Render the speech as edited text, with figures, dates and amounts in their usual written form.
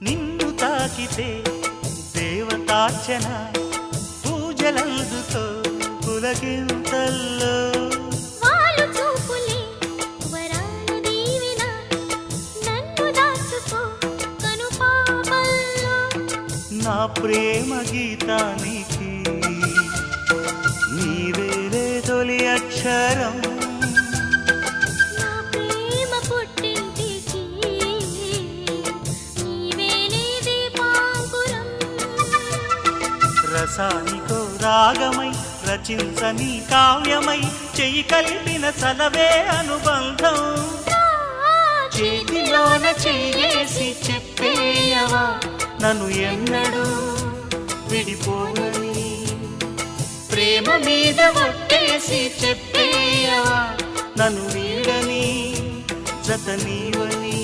నిన్ను తాకితే దేవతార్చన పూజలందుతో పులకింతల్లో వాళ్ళు చూపులే వరాల దీవెన నన్ను దాచుకో కనుపాపల్లో నా ప్రేమ గీతానికి నీవేలే తొలి అక్షరం నా ప్రేమ పుట్టింటికి నీవేలే దీపాంకురం రసానికో రాగమై రచించని కావ్యమై చెయ్యి కలిపిన చలవే అనుబంధం చేతిలోన చెయ్యేసి చెప్పేయవా నన్ను ఎన్నడూ విడిపోనని ప్రేమ మీద ఒట్టేసి చెప్పేయవా నన్ను వీడని జత నీవని